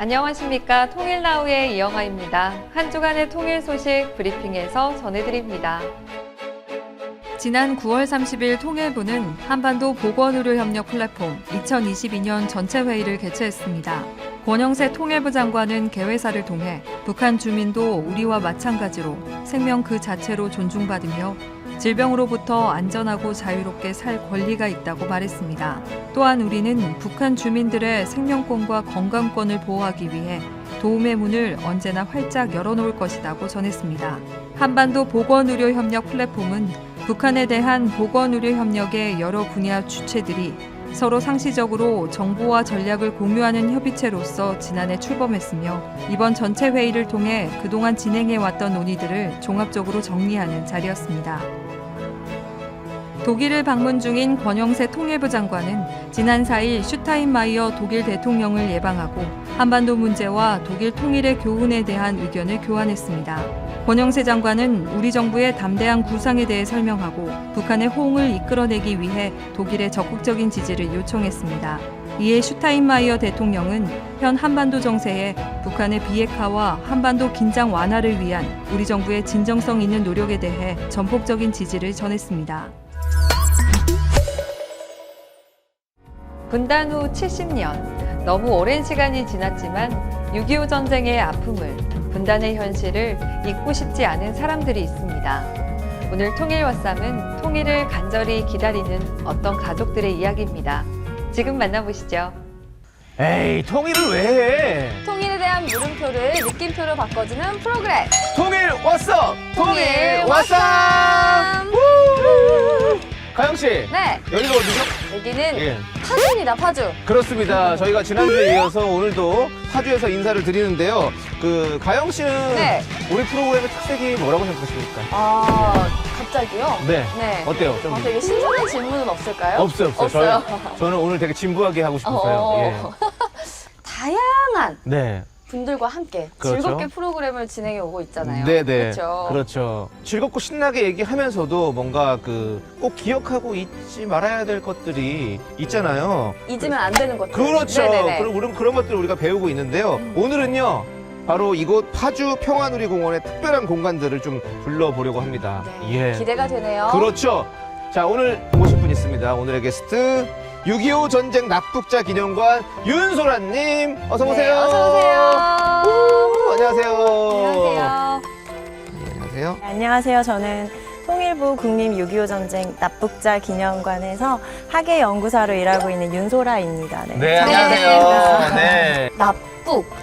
안녕하십니까. 통일나우의 이영아입니다. 한 주간의 통일 소식 브리핑에서 전해드립니다. 지난 9월 30일 통일부는 한반도 보건의료협력 플랫폼 2022년 전체 회의를 개최했습니다. 권영세 통일부 장관은 개회사를 통해 북한 주민도 우리와 마찬가지로 생명 그 자체로 존중받으며 질병으로부터 안전하고 자유롭게 살 권리가 있다고 말했습니다. 또한 우리는 북한 주민들의 생명권과 건강권을 보호하기 위해 도움의 문을 언제나 활짝 열어놓을 것이라고 전했습니다. 한반도 보건의료협력 플랫폼은 북한에 대한 보건의료협력의 여러 분야 주체들이 서로 상시적으로 정보와 전략을 공유하는 협의체로서 지난해 출범했으며 이번 전체 회의를 통해 그동안 진행해왔던 논의들을 종합적으로 정리하는 자리였습니다. 독일을 방문 중인 권영세 통일부 장관은 지난 4일 슈타인마이어 독일 대통령을 예방하고 한반도 문제와 독일 통일의 교훈에 대한 의견을 교환했습니다. 권영세 장관은 우리 정부의 담대한 구상에 대해 설명하고 북한의 호응을 이끌어내기 위해 독일의 적극적인 지지를 요청했습니다. 이에 슈타인마이어 대통령은 현 한반도 정세에 북한의 비핵화와 한반도 긴장 완화를 위한 우리 정부의 진정성 있는 노력에 대해 전폭적인 지지를 전했습니다. 분단 후 70년, 너무 오랜 시간이 지났지만 6.25 전쟁의 아픔을, 분단의 현실을 잊고 싶지 않은 사람들이 있습니다. 오늘 통일워쌈은 통일을 간절히 기다리는 어떤 가족들의 이야기입니다. 지금 만나보시죠. 에이, 통일을 왜 해? 통일에 대한 물음표를 느낌표로 바꿔주는 프로그램 통일 왔어! 통일 왔어! 가영씨, 네, 여기가 어디죠? 여기는 예. 파주입니다. 파주. 그렇습니다. 저희가 지난주에 이어서 오늘도 파주에서 인사를 드리는데요. 가영씨는 네. 우리 프로그램의 특색이 뭐라고 생각하십니까? 갑자기요? 네. 네. 어때요? 좀 되게 신선한 질문은 없을까요? 없어요. 저는 오늘 되게 진부하게 하고 싶어서요. 예. 다양한 네. 분들과 함께 그렇죠. 즐겁게 프로그램을 진행해 오고 있잖아요. 네네. 그렇죠. 즐겁고 신나게 얘기하면서도 뭔가 꼭 기억하고 잊지 말아야 될 것들이 있잖아요. 잊으면 안 되는 것들. 그렇죠. 네네네. 그런 것들을 우리가 배우고 있는데요. 오늘은요, 바로 이곳 파주 평화누리공원의 특별한 공간들을 좀 둘러보려고 합니다. 네. 기대가 되네요. 그렇죠. 자, 오늘 모실 분 있습니다. 오늘의 게스트 6.25 전쟁 납북자 기념관 윤소라님, 어서 오세요. 네, 어서 오세요. 안녕하세요. 안녕하세요. 네, 안녕하세요. 안녕하세요. 저는 통일부 국립 6.25 전쟁 납북자 기념관에서 학예연구사로 일하고 있는 윤소라입니다. 네, 안녕하세요. 안녕하세요. 네.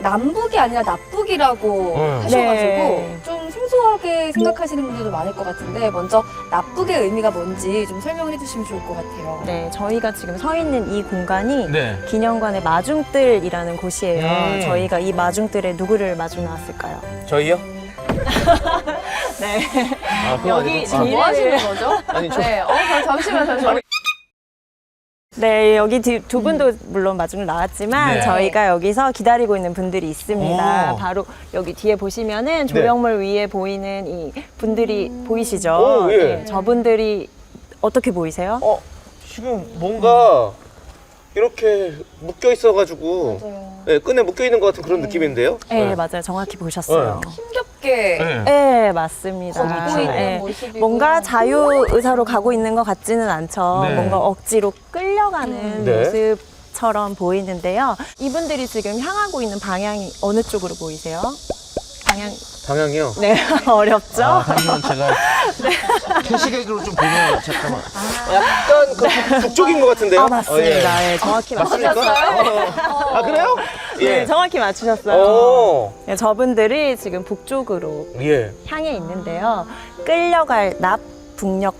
남북이 아니라 납북이라고 하셔가지고 네. 좀 생소하게 생각하시는 분들도 많을 것 같은데 먼저 납북의 의미가 뭔지 좀 설명을 해주시면 좋을 것 같아요. 네, 저희가 지금 서 있는 이 공간이 네. 기념관의 마중뜰이라는 곳이에요. 음. 저희가 이 마중뜰에 누구를 마중 나왔을까요? 저희요? 네. 그건 여기 아니고. 지금 뭐 하시는 거죠? 아니, 네, 잠시만요. 네, 여기 두 분도 물론 마중을 나왔지만 네. 저희가 여기서 기다리고 있는 분들이 있습니다. 오. 바로 여기 뒤에 보시면은 조형물 위에 보이는 이 분들이 보이시죠? 오, 예. 네, 저분들이 어떻게 보이세요? 지금 뭔가 이렇게 묶여 있어가지고 네, 끈에 묶여 있는 것 같은 그런 느낌인데요? 네, 맞아요. 정확히 보셨어요. 힘겹게 네, 맞습니다. 걷고 있는 네. 모습이고 뭔가 자유의사로 가고 있는 것 같지는 않죠. 네. 뭔가 억지로 끌려가는 네. 모습처럼 보이는데요. 이분들이 지금 향하고 있는 방향이 어느 쪽으로 보이세요? 방향이요? 네, 어렵죠? 방향은 제가 캐시객으로 좀 보면 잠깐만. 약간 북쪽인 것 같은데요? 맞습니다. 네, 정확히 맞습니까? 맞추셨어요. 그래요? 네, 정확히 맞추셨어요. 오. 네, 저분들이 지금 북쪽으로 예. 향해 있는데요. 끌려갈 납, 북녘,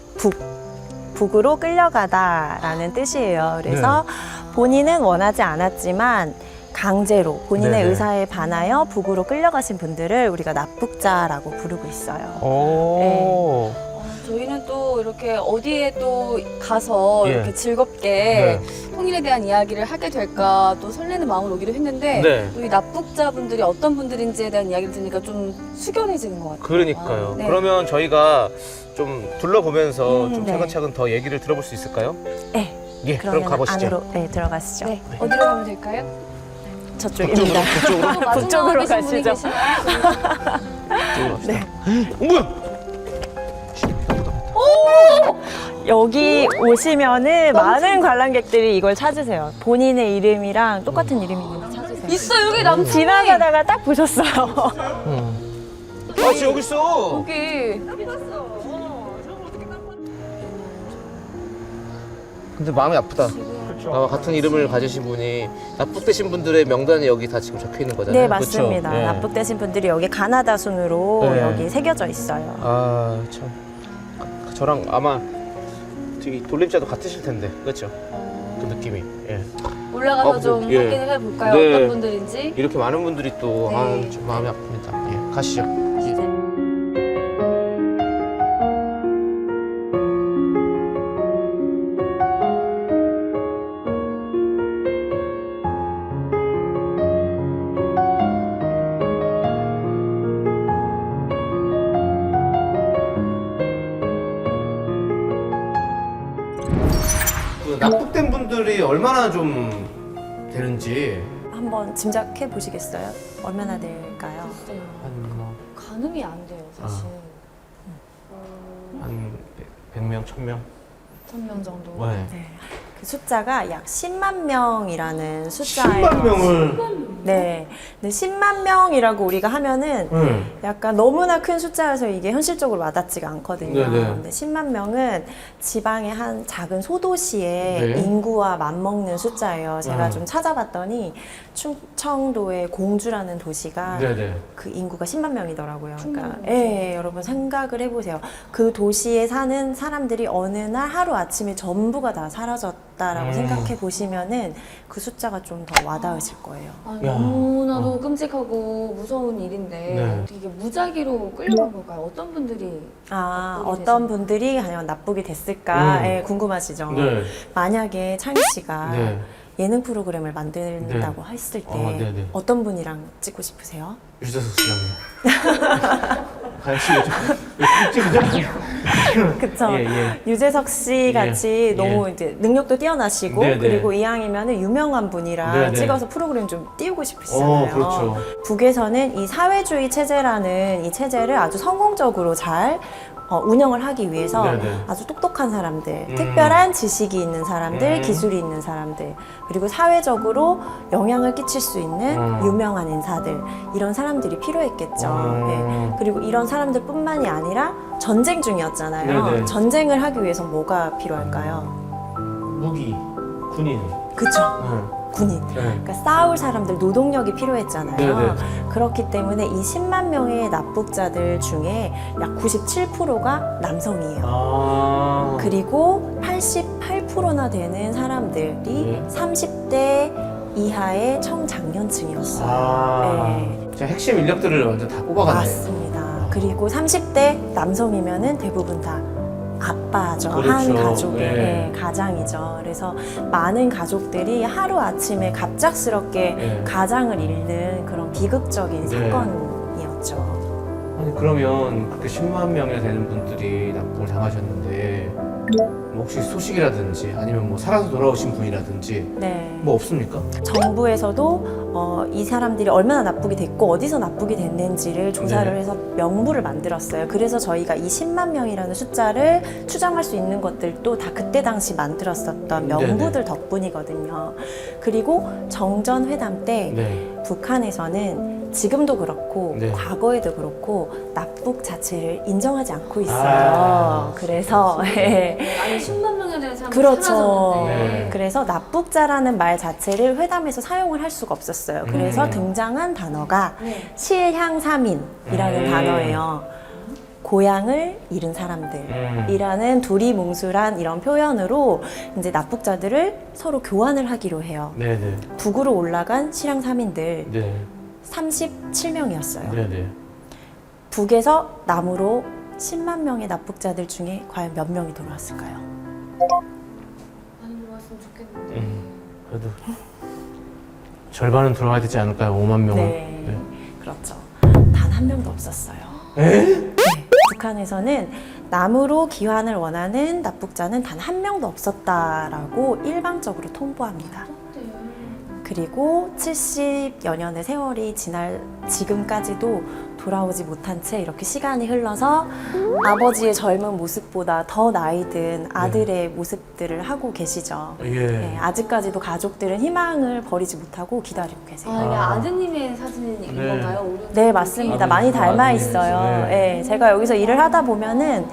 북으로 끌려가다라는 뜻이에요. 그래서 본인은 원하지 않았지만 강제로 본인의 네네. 의사에 반하여 북으로 끌려가신 분들을 우리가 납북자라고 부르고 있어요. 오. 저희는 또 이렇게 어디에 또 가서 예. 이렇게 즐겁게 통일에 대한 이야기를 하게 될까 또 설레는 마음으로 오기로 했는데 네. 또 이 납북자분들이 어떤 분들인지에 대한 이야기를 들으니까 좀 숙연해지는 것 같아요. 그러니까요. 네. 그러면 저희가 좀 둘러보면서 좀 네. 차근차근 더 얘기를 들어볼 수 있을까요? 네. 예, 그럼 그러면 가보시죠. 안으로 들어가시죠. 네, 어디로 가면 될까요? 저쪽입니다. 북쪽으로 가시죠. 이쪽으로 갑시다. 네. 뭐야? 여기 오시면은 많은 관람객들이 이걸 찾으세요. 본인의 이름이랑 똑같은 이름이 있는지 찾으세요. 있어 여기 남 지나가다가 딱 보셨어요. 아, 지금 여기 있어. 여기. 근데 마음이 아프다. 나와 같은 이름을 가지신 분이 납북되신 분들의 명단이 여기 다 지금 적혀 있는 거잖아요. 네, 맞습니다. 그쵸? 예. 납북되신 분들이 여기 가나다 순으로 네. 여기 새겨져 있어요. 아, 참. 저랑 아마 되게 돌림자도 같으실 텐데, 그렇죠? 그 느낌이. 예. 올라가서 좀 예. 확인을 해볼까요? 네. 어떤 분들인지. 이렇게 많은 분들이 또, 네. 아, 좀 마음이 아픕니다. 예, 가시죠. 그 납북된 분들이 얼마나 좀 되는지 한번 짐작해 보시겠어요? 얼마나 될까요? 한 뭐, 가늠이 안 돼요 사실. 한 100명, 1000명? 1000명 정도. 네. 네. 그 숫자가 약 10만 명이라는 숫자예요. 10만 명을. 네. 근데 10만 명이라고 우리가 하면은 약간 너무나 큰 숫자여서 이게 현실적으로 와닿지가 않거든요. 네네. 근데 10만 명은 지방의 한 작은 소도시의 네. 인구와 맞먹는 숫자예요. 제가 음. 좀 찾아봤더니 충청도의 공주라는 도시가 네네. 그 인구가 10만 명이더라고요. 그러니까 예, 여러분 생각을 해보세요. 그 도시에 사는 사람들이 어느 날 하루 아침에 전부가 다 사라졌다라고 생각해 보시면은 그 숫자가 좀 더 와닿으실 거예요. 아, 야. 너무나도 끔찍하고 무서운 일인데 네. 이게 무작위로 끌려간 걸까요? 어떤 분들이 아, 납북이 어떤 분들이 과연 납북이 됐을까 예, 궁금하시죠? 네. 만약에 창희 씨가 네. 예능 프로그램을 만든다고 했을 때 네네. 어떤 분이랑 찍고 싶으세요? 유재석 씨랑요. 같이 찍죠? 그쵸? 예, 예. 유재석 씨 같이 예. 너무 이제 능력도 뛰어나시고 네네. 그리고 이왕이면 유명한 분이랑 네네. 찍어서 프로그램 좀 띄우고 싶으시잖아요. 그렇죠. 북에서는 이 사회주의 체제라는 이 체제를 아주 성공적으로 잘 운영을 하기 위해서 네네. 아주 똑똑한 사람들, 특별한 지식이 있는 사람들, 기술이 있는 사람들, 그리고 사회적으로 영향을 끼칠 수 있는 유명한 인사들, 이런 사람들이 필요했겠죠. 예. 그리고 이런 사람들뿐만이 아니라 전쟁 중이었잖아요. 네네. 전쟁을 하기 위해서 뭐가 필요할까요? 무기, 군인. 그쵸. 군인. 네. 그러니까 싸울 사람들, 노동력이 필요했잖아요. 네네. 그렇기 때문에 이 10만 명의 납북자들 중에 약 97%가 남성이에요. 아. 그리고 88%나 되는 사람들이 네. 30대 이하의 청장년층이었어요. 아. 네. 진짜 핵심 인력들을 완전 다 뽑아갔네요. 맞습니다. 그리고 30대 남성이면은 대부분 다 아빠죠. 그렇죠. 한 가족의 네. 가장이죠. 그래서 많은 가족들이 하루 아침에 갑작스럽게 네. 가장을 잃는 그런 비극적인 네. 사건이었죠. 아니 그러면 그렇게 10만 명이 되는 분들이 납북을 당하셨는데 뭐 혹시 소식이라든지 아니면 뭐 살아서 돌아오신 분이라든지 네. 뭐 없습니까? 정부에서도 이 사람들이 얼마나 납북이 됐고 어디서 납북이 됐는지를 조사를 네. 해서 명부를 만들었어요. 그래서 저희가 이 10만 명이라는 숫자를 추정할 수 있는 것들도 다 그때 당시 만들었었던 명부들 덕분이거든요. 그리고 정전회담 때 네. 북한에서는 지금도 그렇고 네. 과거에도 그렇고 납북 자체를 인정하지 않고 있어요. 아. 그래서 아니 10만 명에 대한 사람이 그렇죠. 사라졌는데 네. 그래서 납북자라는 말 자체를 회담에서 사용을 할 수가 없었어요. 그래서 등장한 단어가 네. 실향사민이라는 단어예요. 고향을 잃은 사람들이라는 두리뭉술한 이런 표현으로 이제 납북자들을 서로 교환을 하기로 해요. 네네. 북으로 올라간 실향사민들 네. 37명이었어요. 네네. 북에서 남으로 10만 명의 납북자들 중에 과연 몇 명이 돌아왔을까요? 많이 들어왔으면 좋겠는데. 그래도 절반은 돌아가야 되지 않을까요? 5만 명은. 네, 그렇죠. 단 한 명도 없었어요. 네, 북한에서는 남으로 귀환을 원하는 납북자는 단 한 명도 없었다라고 일방적으로 통보합니다. 그리고 70여 년의 세월이 지날 지금까지도 돌아오지 못한 채 이렇게 시간이 흘러서 아버지의 젊은 모습보다 더 나이 든 아들의 모습들을 하고 계시죠. 예. 네, 아직까지도 가족들은 희망을 버리지 못하고 기다리고 계세요. 이게 아드님의 사진인 네. 건가요? 오른쪽 네, 맞습니다. 아버지, 많이 닮아 아버지. 있어요. 네. 네, 제가 여기서 일을 하다 보면은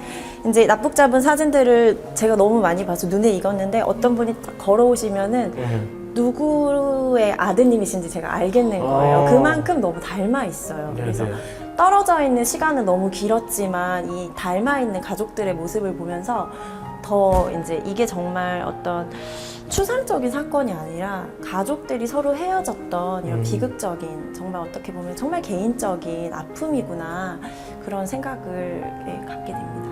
이제 납북 잡은 사진들을 제가 너무 많이 봐서 눈에 익었는데 어떤 분이 딱 걸어오시면은 누구의 아드님이신지 제가 알겠는 거예요. 그만큼 너무 닮아 있어요. 그래서 떨어져 있는 시간은 너무 길었지만 이 닮아 있는 가족들의 모습을 보면서 더 이제 이게 정말 어떤 추상적인 사건이 아니라 가족들이 서로 헤어졌던 이런 비극적인 정말 어떻게 보면 정말 개인적인 아픔이구나 그런 생각을 갖게 됩니다.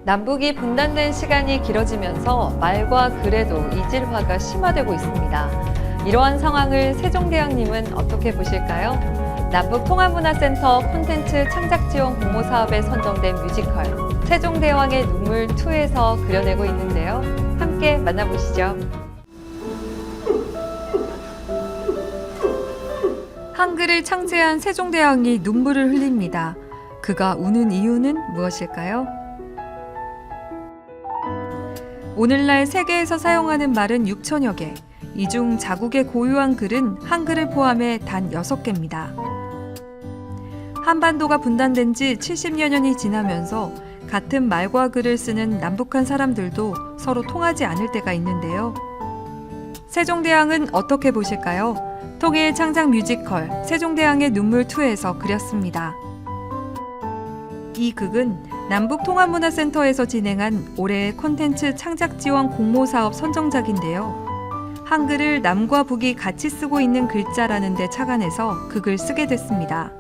남북이 분단된 시간이 길어지면서 말과 글에도 이질화가 심화되고 있습니다. 이러한 상황을 세종대왕님은 어떻게 보실까요? 남북통합문화센터 콘텐츠 창작지원 공모 사업에 선정된 뮤지컬 세종대왕의 눈물 2에서 그려내고 있는데요. 함께 만나보시죠. 한글을 창제한 세종대왕이 눈물을 흘립니다. 그가 우는 이유는 무엇일까요? 오늘날 세계에서 사용하는 말은 6천여 개. 이 중 자국의 고유한 글은 한글을 포함해 단 6개입니다. 한반도가 분단된 지 70여 년이 지나면서 같은 말과 글을 쓰는 남북한 사람들도 서로 통하지 않을 때가 있는데요. 세종대왕은 어떻게 보실까요? 통일 창작 뮤지컬 세종대왕의 눈물 2에서 그렸습니다. 이 극은 남북통합문화센터에서 진행한 올해의 콘텐츠 창작지원 공모사업 선정작인데요. 한글을 남과 북이 같이 쓰고 있는 글자라는 데 착안해서 극을 쓰게 됐습니다.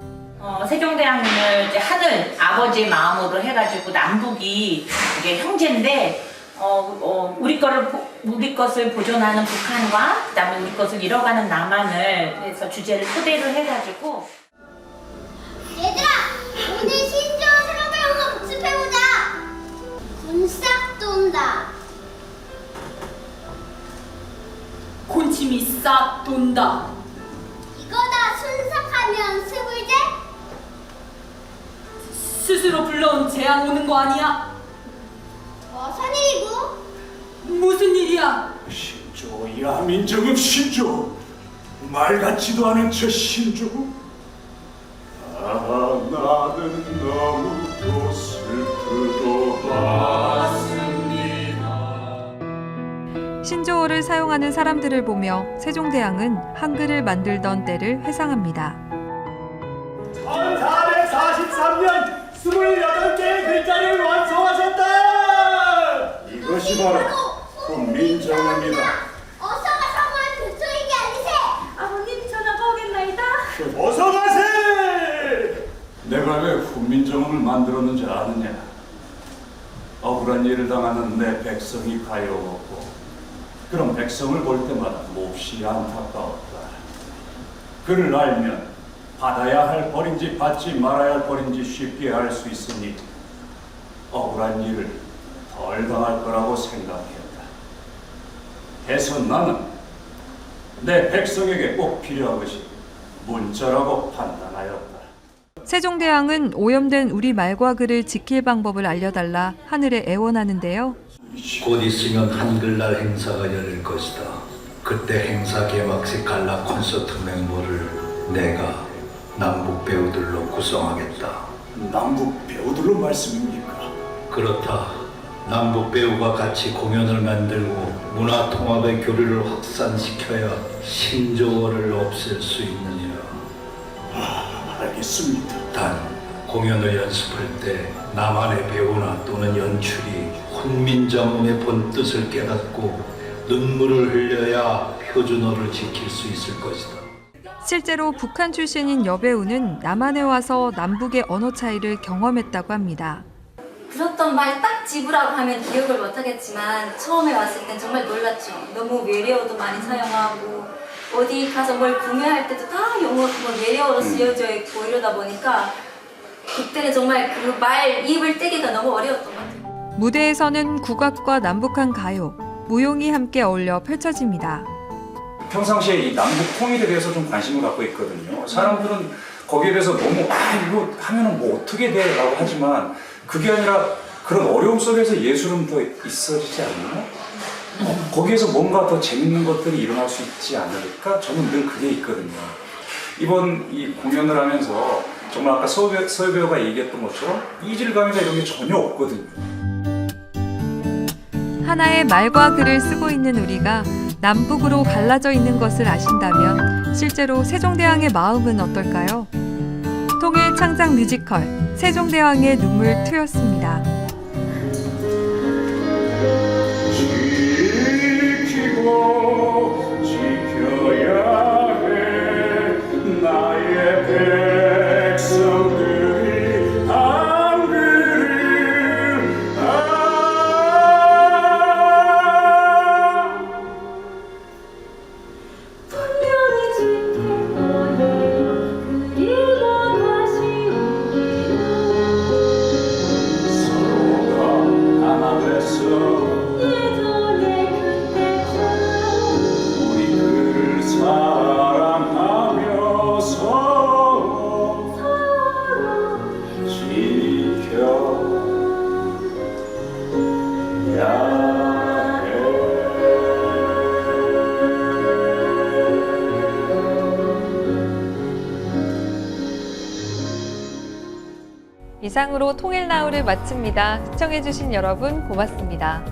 세종대왕님을 이제 하늘 아버지의 마음으로 해가지고 남북이 이게 형제인데 우리 것을 보존하는 북한과 그다음에 우리 것을 잃어가는 남한을 해서 주제를 토대로 해가지고 얘들아, 오늘 신조 새로운 영어 복습해보자. 곤싹 돈다. 곤침이 싹 돈다. 이거다 순삭하면 스불제? 스스로 불러온 재앙 오는 거 아니야? 무슨 일이고? 무슨 일이야? 신조야 민정은 신조 말 같지도 않은 저 신조 나는 너무도 슬프도다. 신조어를 사용하는 사람들을 보며 세종대왕은 한글을 만들던 때를 회상합니다. 1443년 28개의 글자를 완성하셨다. 이것이 바로 훈민정음이다. 어서 가서 말 교수에게 알리세. 아버님 전화가 오겠나이다. 어서 가세. 내가 왜 훈민정음을 만들었는지 아느냐? 억울한 일을 당하는 내 백성이 가여웠고 그런 백성을 볼 때마다 몹시 안타까웠다. 그를 알면 받아야 할 벌인지 받지 말아야 할 벌인지 쉽게 알 수 있으니 억울한 일을 덜 당할 거라고 생각했다. 해서 나는 내 백성에게 꼭 필요한 것이 문자라고 판단하였다. 세종대왕은 오염된 우리말과 글을 지킬 방법을 알려달라 하늘에 애원하는데요. 곧 있으면 한글날 행사가 열릴 것이다. 그때 행사 개막식 갈라 콘서트 멤버를 내가 남북 배우들로 구성하겠다. 남북 배우들로 말씀입니까? 그렇다. 남북 배우가 같이 공연을 만들고 문화 통합의 교류를 확산시켜야 신조어를 없앨 수 있느니라. 알겠습니다. 단 공연을 연습할 때 나만의 배우나 또는 연출이 훈민정음의 본뜻을 깨닫고 눈물을 흘려야 표준어를 지킬 수 있을 것이다. 실제로 북한 출신인 여배우는 남한에 와서 남북의 언어 차이를 경험했다고 합니다. 들었던 말 딱 집으라고 하면 기억을 못하겠지만 처음에 왔을 땐 정말 놀랐죠. 너무 외래어도 많이 사용하고 어디 가서 뭘 구매할 때도 다 영어, 외래어로 쓰여져 있고 이러다 보니까 그때는 정말 그 말 입을 떼기가 너무 어려웠던 것 같아요. 무대에서는 국악과 남북한 가요, 무용이 함께 어울려 펼쳐집니다. 평상시에 이 남북 통일에 대해서 좀 관심을 갖고 있거든요. 사람들은 거기에 대해서 너무 이거 하면은 뭐 어떻게 돼? 라고 하지만 그게 아니라 그런 어려움 속에서 예술은 더 있어지지 않나? 거기에서 뭔가 더 재밌는 것들이 일어날 수 있지 않을까? 저는 늘 그게 있거든요. 이번 이 공연을 하면서 정말 아까 서유 배우가 얘기했던 것처럼 이질감이나 이런 게 전혀 없거든요. 하나의 말과 글을 쓰고 있는 우리가 남북으로 갈라져 있는 것을 아신다면 실제로 세종대왕의 마음은 어떨까요? 통일 창작 뮤지컬 세종대왕의 눈물 2였습니다. 지키고 지켜야 해 나의 백성들이 안 그를 분명히 지킬 거예요. 그리고 다시 서로가 하나 됐어 예전의 그때처럼 우리 그를 사랑하며 서로 지켜야 해. 이상으로 통일나우를 마칩니다. 시청해주신 여러분 고맙습니다.